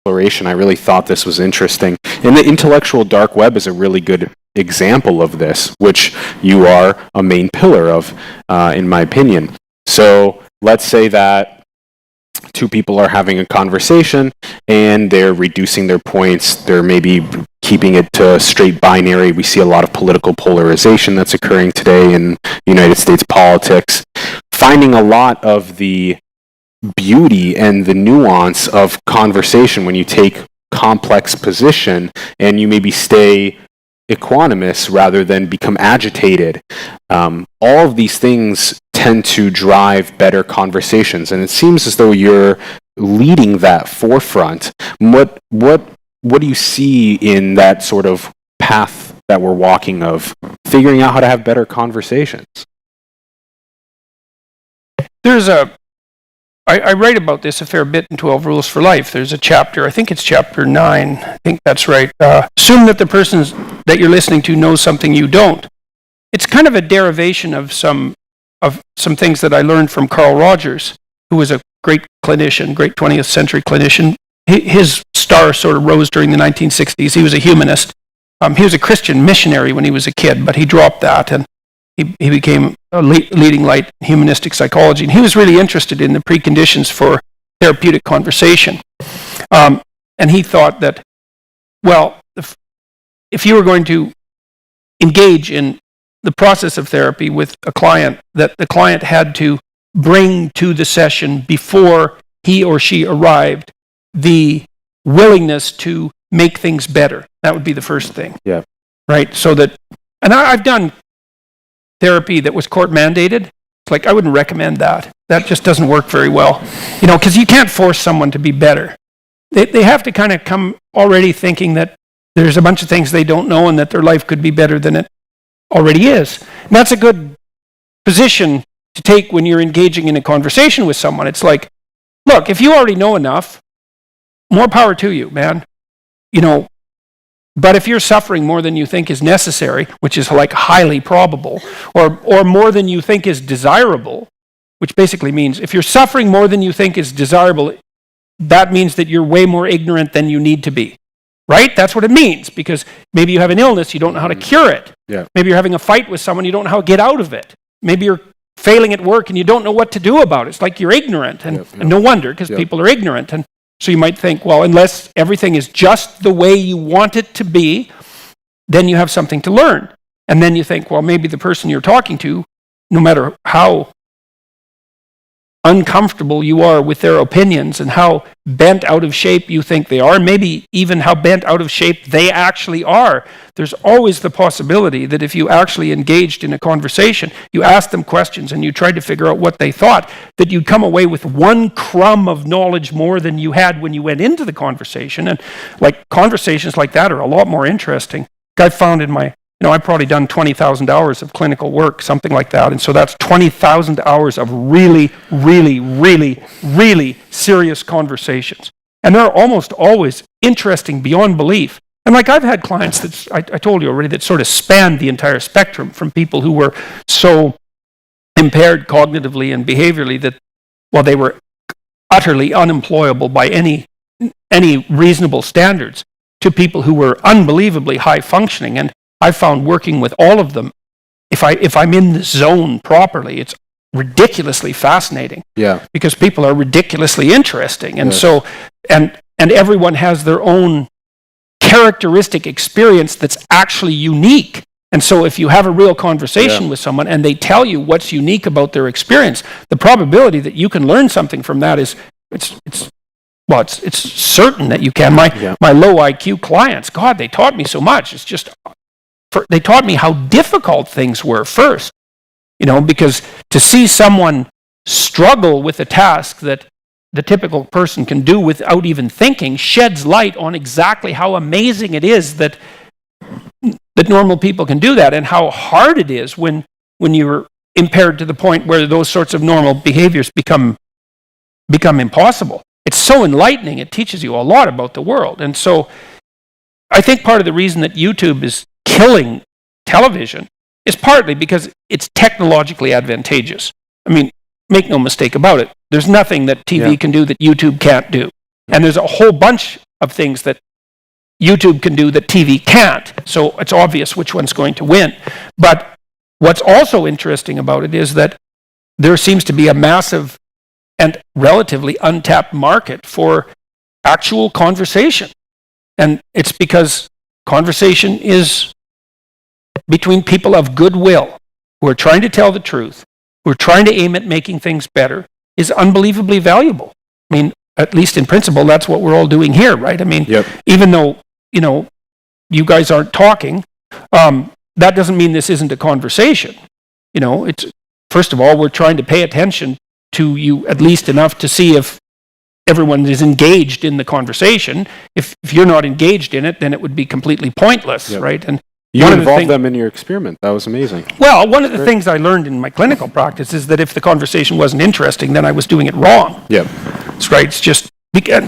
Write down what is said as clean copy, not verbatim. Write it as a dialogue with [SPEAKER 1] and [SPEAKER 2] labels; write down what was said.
[SPEAKER 1] exploration. I really thought this was interesting. And the intellectual dark web is a really good example of this, which you are a main pillar of, in my opinion. So let's say that two people are having a conversation and they're reducing their points. They're maybe keeping it to straight binary. We see a lot of political polarization that's occurring today in United States politics. Finding a lot of the beauty and the nuance of conversation when you take complex position and you maybe stay equanimous rather than become agitated. All of these things tend to drive better conversations, and it seems as though you're leading that forefront. What do you see in that sort of path that we're walking of figuring out how to have better conversations?
[SPEAKER 2] I write about this a fair bit in 12 Rules for Life. There's a chapter, I think it's chapter 9, I think that's right. Assume that the person that you're listening to knows something you don't. It's kind of a derivation of some things that I learned from Carl Rogers, who was a great clinician, great 20th century clinician. His star sort of rose during the 1960s. He was a humanist. He was a Christian missionary when he was a kid, but he dropped that and he became a leading light in humanistic psychology. And he was really interested in the preconditions for therapeutic conversation. And he thought that, well, if you were going to engage in the process of therapy with a client, that the client had to bring to the session before he or she arrived the willingness to make things better. That would be the first thing.
[SPEAKER 1] Yeah.
[SPEAKER 2] Right? So that, and I've done therapy that was court mandated. It's like, I wouldn't recommend that. That just doesn't work very well. Because you can't force someone to be better. They have to kind of come already thinking that there's a bunch of things they don't know and that their life could be better than it already is. And that's a good position to take when you're engaging in a conversation with someone. It's like, look, if you already know enough, more power to you, man. But if you're suffering more than you think is necessary, which is like highly probable, or more than you think is desirable, which basically means if you're suffering more than you think is desirable, that means that you're way more ignorant than you need to be. Right? That's what it means, because maybe you have an illness, you don't know how to cure it.
[SPEAKER 1] Yeah.
[SPEAKER 2] Maybe you're having a fight with someone, you don't know how to get out of it. Maybe you're failing at work and you don't know what to do about it. It's like you're ignorant, and no wonder, because people are ignorant. And so you might think, well, unless everything is just the way you want it to be, then you have something to learn. And then you think, well, maybe the person you're talking to, no matter how uncomfortable you are with their opinions and how bent out of shape you think they are, maybe even how bent out of shape they actually are, there's always the possibility that if you actually engaged in a conversation, you asked them questions and you tried to figure out what they thought, that you'd come away with one crumb of knowledge more than you had when you went into the conversation. And like conversations like that are a lot more interesting. I found in my I've probably done 20,000 hours of clinical work, something like that. And so that's 20,000 hours of really, really, really, really serious conversations. And they're almost always interesting beyond belief. And like I've had clients that, I told you already, that sort of spanned the entire spectrum, from people who were so impaired cognitively and behaviorally that, well, they were utterly unemployable by any reasonable standards, to people who were unbelievably high functioning. And I found working with all of them, if I'm in the zone properly, it's ridiculously fascinating.
[SPEAKER 1] Yeah.
[SPEAKER 2] Because people are ridiculously interesting. And so, and everyone has their own characteristic experience that's actually unique. And so if you have a real conversation with someone and they tell you what's unique about their experience, the probability that you can learn something from that is, it's certain that you can. My low IQ clients, God, they taught me so much. It's just, they taught me how difficult things were first, because to see someone struggle with a task that the typical person can do without even thinking sheds light on exactly how amazing it is that normal people can do that, and how hard it is when you're impaired to the point where those sorts of normal behaviors become impossible. It's so enlightening. It teaches you a lot about the world. And so I think part of the reason that YouTube is killing television is partly because it's technologically advantageous. I mean, make no mistake about it. There's nothing that TV can do that YouTube can't do. And there's a whole bunch of things that YouTube can do that TV can't. So it's obvious which one's going to win. But what's also interesting about it is that there seems to be a massive and relatively untapped market for actual conversation. And it's because conversation is between people of goodwill who are trying to tell the truth, who are trying to aim at making things better, is unbelievably valuable. I mean, at least in principle, that's what we're all doing here, right? I mean, even though, you guys aren't talking, that doesn't mean this isn't a conversation. It's, first of all, we're trying to pay attention to you at least enough to see if everyone is engaged in the conversation. If you're not engaged in it, then it would be completely pointless, right? And
[SPEAKER 1] you involved them in your experiment. That was amazing.
[SPEAKER 2] Well, one of the things I learned in my clinical practice is that if the conversation wasn't interesting, then I was doing it wrong.
[SPEAKER 1] Yeah.
[SPEAKER 2] That's right. It's just,